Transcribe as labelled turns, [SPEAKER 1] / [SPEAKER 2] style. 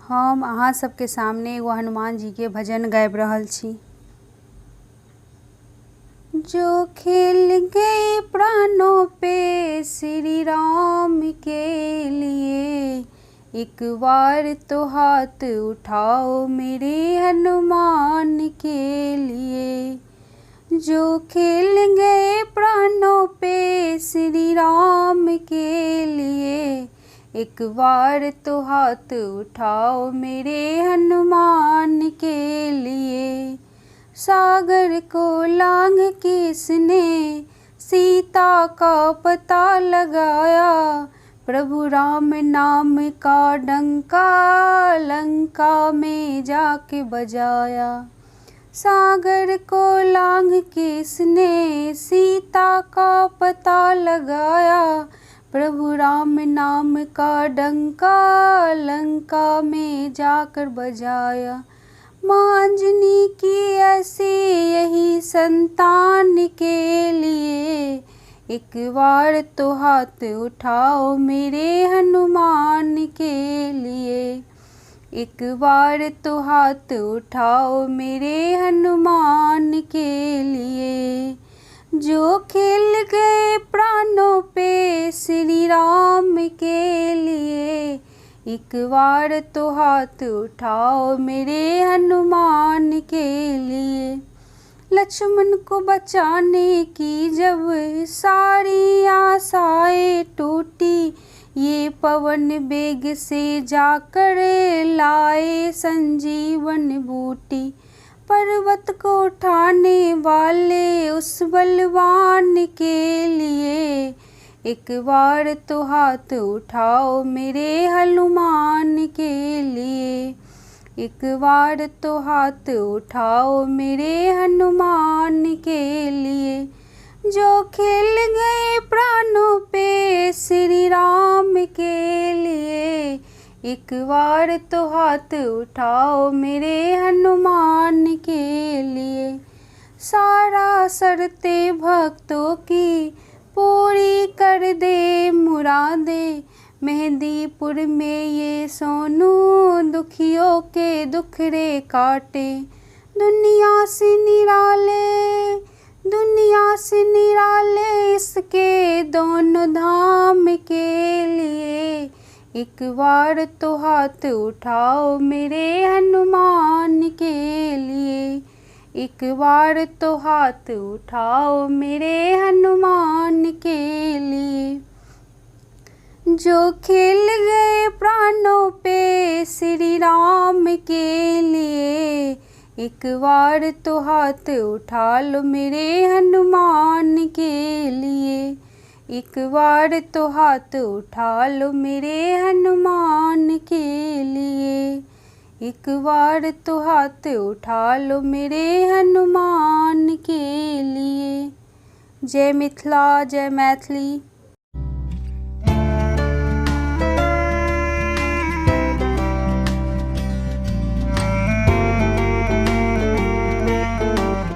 [SPEAKER 1] हम अहाँ सबके सामने एगो हनुमान जी के भजन गाबि रहल छी। जो खेल गए प्राणों पे श्री राम के लिए, एक बार तो हाथ उठाओ मेरे हनुमान के लिए। जो खेल गए प्राणों पे श्री राम के लिए, एक बार तो हाथ उठाओ मेरे हनुमान के लिए। सागर को लांघ किसने सीता का पता लगाया, प्रभु राम नाम का डंका लंका में जाके बजाया। सागर को लांघ किसने सीता का पता लगाया, प्रभु राम नाम का डंका लंका में जाकर बजाया। माँ अंजनी की ऐसी यही संतान के लिए, एक बार तो हाथ उठाओ मेरे हनुमान के लिए। एक बार तो हाथ उठाओ मेरे हनुमान के लिए। जो खेल गए प्राणों पे श्री राम के लिए, एक बार तो हाथ उठाओ मेरे हनुमान के लिए। लक्ष्मण को बचाने की जब सारी आशाएं टूटी, ये पवन वेग से जाकर लाए संजीवन बूटी। पर्वत को उठाने वाले उस बलवान के लिए, एक बार तो हाथ उठाओ मेरे हनुमान के लिए। एक बार तो हाथ उठाओ मेरे हनुमान के लिए। जो खेल गए प्राणों पे श्री राम के लिए, एक बार तो हाथ उठाओ मेरे हनुमान के लिए। सारा शर्ते भक्तों की पूरी कर दे मुरादे, मेहंदीपुर में ये सोनू दुखियों के दुखड़े काटे। दुनिया से निराले इसके दोनों धाम के लिए, एक बार तो हाथ उठाओ मेरे हनुमान के लिए। एक बार तो हाथ उठाओ मेरे हनुमान के लिए। जो खेल गए प्राणों पे श्री राम के लिए, एक बार तो हाथ उठा लो मेरे हनुमान के लिए। एक बार तो हाथ उठा लो मेरे हनुमान के लिए। एक बार तो हाथ उठा लो मेरे हनुमान के लिए। जय मिथिला, जय मैथिली।